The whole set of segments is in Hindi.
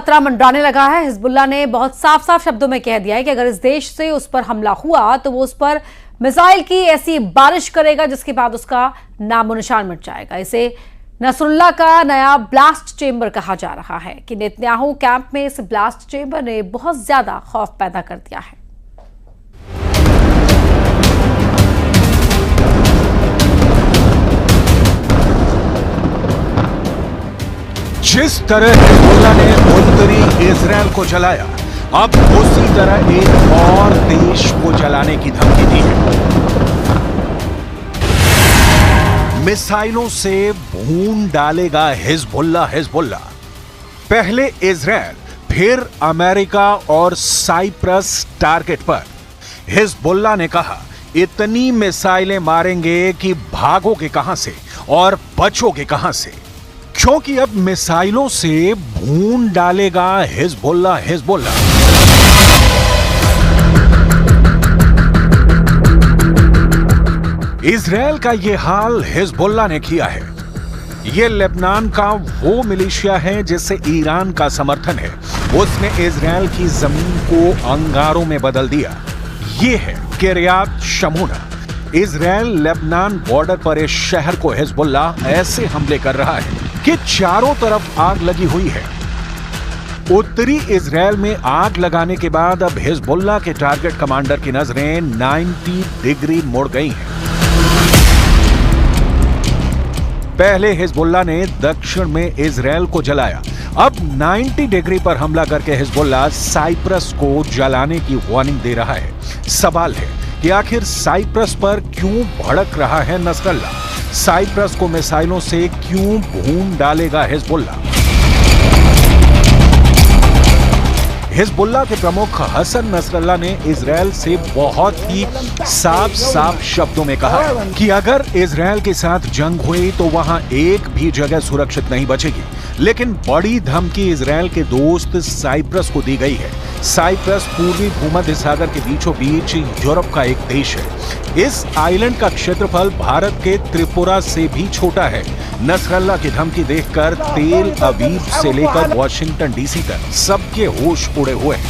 खतरा मंडराने लगा है। हिजबुल्लाह ने बहुत साफ साफ शब्दों में कह दिया है कि अगर इस देश से उस पर हमला हुआ तो वो उस पर मिसाइल की ऐसी बारिश करेगा जिसके बाद उसका नामो निशान मिट जाएगा। इसे नसरुल्लाह का नया ब्लास्ट चेंबर कहा जा रहा है कि नेतन्याहू कैंप में इस ब्लास्ट चेंबर ने बहुत ज्यादा खौफ पैदा कर दिया है। जिस तरह हिजबुल्लाह ने उत्तरी इजरायल को जलाया, अब उसी तरह एक और देश को जलाने की धमकी दी है। मिसाइलों से भून डालेगा हिजबुल्लाह। पहले इजरायल, फिर अमेरिका और साइप्रस टारगेट पर। हिजबुल्लाह ने कहा, इतनी मिसाइलें मारेंगे कि भागोगे कहां से और बचोगे कहां से, क्योंकि अब मिसाइलों से भून डालेगा हिजबुल्लाह। इजरायल का यह हाल हिजबुल्लाह ने किया है। यह लेबनान का वो मिलिशिया है जिससे ईरान का समर्थन है। उसने इजरायल की जमीन को अंगारों में बदल दिया। यह है किर्यात शमूना। इजरायल लेबनान बॉर्डर पर इस शहर को हिजबुल्लाह ऐसे हमले कर रहा है कि चारों तरफ आग लगी हुई है। उत्तरी इजरायल में आग लगाने के बाद अब हिजबुल्लाह के टारगेट कमांडर की नजरें 90 डिग्री मुड़ गई हैं। पहले हिजबुल्लाह ने दक्षिण में इजरायल को जलाया, अब 90 डिग्री पर हमला करके हिजबुल्लाह साइप्रस को जलाने की वार्निंग दे रहा है। सवाल है कि आखिर साइप्रस पर क्यों भड़क रहा है नसरल्लाह? साइप्रस को मिसाइलों से क्यों भून डालेगा हिजबुल्लाह? हिजबुल्लाह के प्रमुख हसन नसरल्लाह ने इजरायल से बहुत ही साफ शब्दों में कहा कि अगर इजरायल के साथ जंग हुई तो वहां एक भी जगह सुरक्षित नहीं बचेगी। लेकिन बड़ी धमकी इजरायल के दोस्त साइप्रस को दी गई है। साइप्रस पूर्वी भूमध्य सागर के बीचों बीच यूरोप का एक देश है। इस आइलैंड का क्षेत्रफल भारत के त्रिपुरा से भी छोटा है। नसरल्लाह की धमकी देखकर तेल अवीव से लेकर वॉशिंगटन डीसी तक सबके होश उड़े हुए हैं।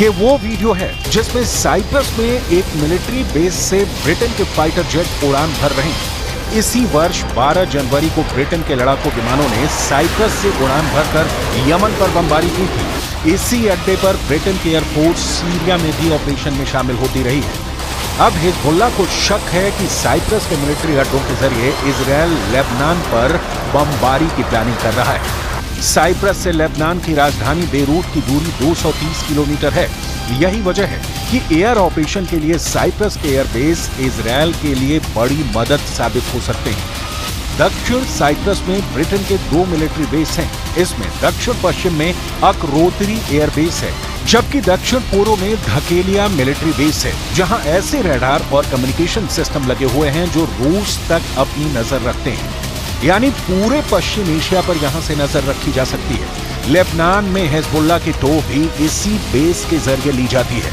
ये वो वीडियो है जिसमें साइप्रस में एक मिलिट्री बेस से ब्रिटेन के फाइटर जेट उड़ान भर रहे हैं। इसी वर्ष 12 जनवरी को ब्रिटेन के लड़ाकू विमानों ने साइप्रस से उड़ान भरकर यमन पर बमबारी की थी। इसी अड्डे पर ब्रिटेन की एयरफोर्स सीरिया में भी ऑपरेशन में शामिल होती रही है। अब हिजबुल्लाह को शक है कि साइप्रस के मिलिट्री अड्डों के जरिए इजरायल लेबनान पर बमबारी की प्लानिंग कर रहा है। साइप्रस से लेबनान की राजधानी बेरूत की दूरी 230 किलोमीटर है। यही वजह है कि एयर ऑपरेशन के लिए साइप्रस के एयरबेस इजरायल के लिए बड़ी मदद साबित हो सकते हैं। दक्षिण साइप्रस में ब्रिटेन के 2 मिलिट्री बेस हैं। इसमें दक्षिण पश्चिम में अकरोतरी एयरबेस है, जबकि दक्षिण पूर्व में धकेलिया मिलिट्री बेस है, जहां ऐसे रडार और कम्युनिकेशन सिस्टम लगे हुए हैं जो रूस तक अपनी नजर रखते हैं। यानी पूरे पश्चिम एशिया पर यहां से नजर रखी जा सकती है। लेबनान में हिजबुल्लाह की टोह भी इसी बेस के जरिए ली जाती है।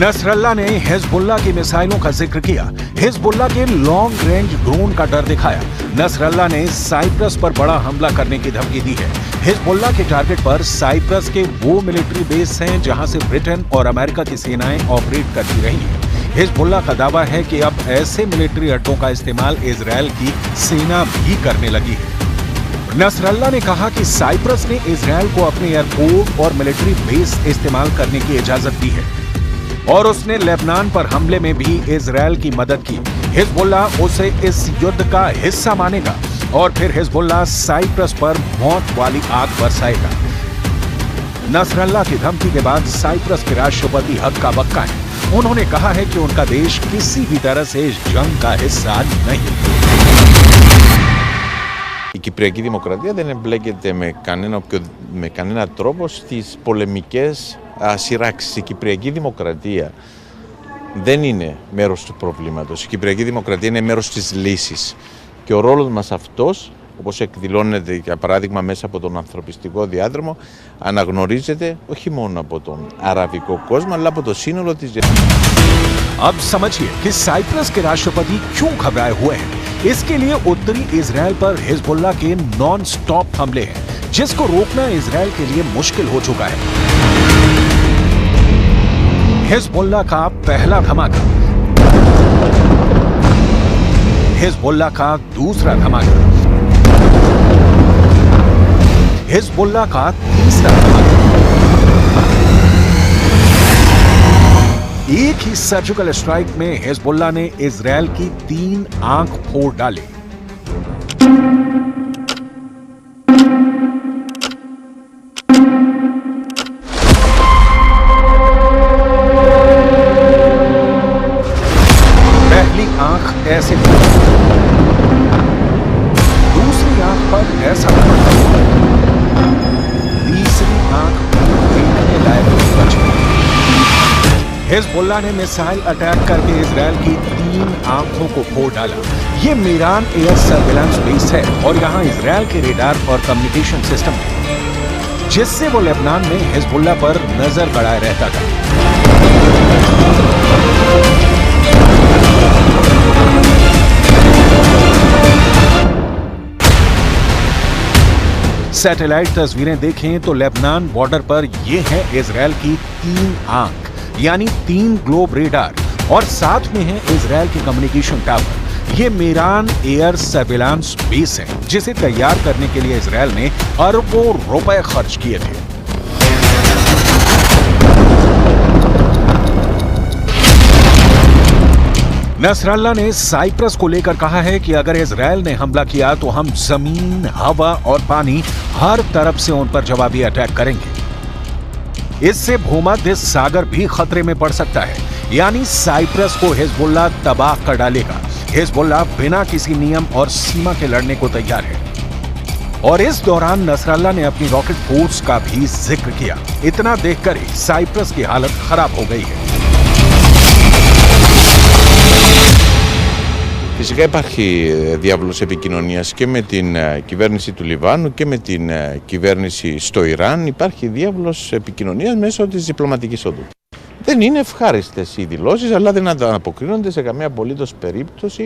नसरल्लाह ने हिजबुल्लाह की मिसाइलों का जिक्र किया, हिजबुल्लाह के लॉन्ग रेंज ड्रोन का डर दिखाया। नसरल्लाह ने साइप्रस पर बड़ा हमला करने की धमकी दी है। हिजबुल्लाह के टारगेट पर साइप्रस के वो मिलिट्री बेस हैं जहां से ब्रिटेन और अमेरिका की सेनाएं ऑपरेट करती रही हैं। हिजबुल्लाह का दावा है कि अब ऐसे मिलिट्री अड्डों का इस्तेमाल इजरायल की सेना भी करने लगी है। नसरल्लाह ने कहा कि साइप्रस ने इजरायल को अपने एयरपोर्ट और मिलिट्री बेस इस्तेमाल करने की इजाजत दी है और उसने लेबनान पर हमले में भी इजराइल की मदद की। हिजबुल्लाह उसे इस युद्ध का हिस्सा मानेगा और फिर हिजबुल्लाह साइप्रस पर मौत वाली आग बरसाएगा। नसरल्लाह की धमकी के बाद साइप्रस के राष्ट्रपति हक्का बक्का हैं। उन्होंने कहा है कि उनका देश किसी भी तरह से इस जंग का हिस्सा नहीं। Η Κυπριακή Δημοκρατία δεν εμπλέκεται με κανένα τρόπο στις πολεμικές σειράξεις. Η Κυπριακή Δημοκρατία δεν είναι μέρος του προβλήματος. Η Κυπριακή Δημοκρατία είναι μέρος της λύσης. Και ο ρόλος μας αυτός, όπως εκδηλώνεται για παράδειγμα μέσα από τον ανθρωπιστικό διάδρομο, αναγνωρίζεται όχι μόνο από τον αραβικό κόσμο, αλλά από το σύνολο της अब समझिए कि साइप्रस के राष्ट्रपति क्यों घबराए हुए हैं। इसके लिए उत्तरी इजराइल पर हिजबुल्लाह के नॉन स्टॉप हमले हैं, जिसको रोकना इजराइल के लिए मुश्किल हो चुका है। हिजबुल्लाह का पहला धमाका, हिजबुल्लाह का दूसरा धमाका, हिजबुल्लाह का तीसरा धमाका। एक ही सर्जिकल स्ट्राइक में हिजबुल्लाह ने इजराइल की 3 आंख फोड़ डाले। पहली आंख ऐसे, दूसरी आंख पर ऐसा, तीसरी आंख देखने लायक बची। हिजबुल्लाह ने मिसाइल अटैक करके इजराइल की 3 आंखों को फोड़ डाला। ये मीरान एयर सर्विलांस बेस है और यहाँ इजराइल के रेडार और कम्युनिकेशन सिस्टम है, जिससे वो लेबनान में हिजबुल्लाह पर नजर गड़ाए रहता था। सैटेलाइट तस्वीरें देखें तो लेबनान बॉर्डर पर ये है इजराइल की 3 आंख, यानी 3 ग्लोब रेडार, और साथ में है इजराइल के कम्युनिकेशन टावर। ये मीरान एयर सर्विलांस बेस है, जिसे तैयार करने के लिए इजराइल ने अरबों रुपए खर्च किए थे। नसरल्लाह ने साइप्रस को लेकर कहा है कि अगर इजराइल ने हमला किया तो हम जमीन, हवा और पानी हर तरफ से उन पर जवाबी अटैक करेंगे। इससे भूमध्य सागर भी खतरे में पड़ सकता है, यानी साइप्रस को हिजबुल्लाह तबाह कर डालेगा। हिजबुल्लाह बिना किसी नियम और सीमा के लड़ने को तैयार है। और इस दौरान नसरल्लाह ने अपनी रॉकेट फोर्स का भी जिक्र किया। इतना देखकर ही साइप्रस की हालत खराब हो गई है। Φυσικά υπάρχει διάβολος επικοινωνίας και με την κυβέρνηση του Λιβάνου και με την κυβέρνηση στο Ιράν. Υπάρχει διάβολος επικοινωνίας μέσω της διπλωματικής οδού. Δεν είναι ευχάριστες οι δηλώσεις, αλλά δεν ανταποκρίνονται σε καμία απολύτως περίπτωση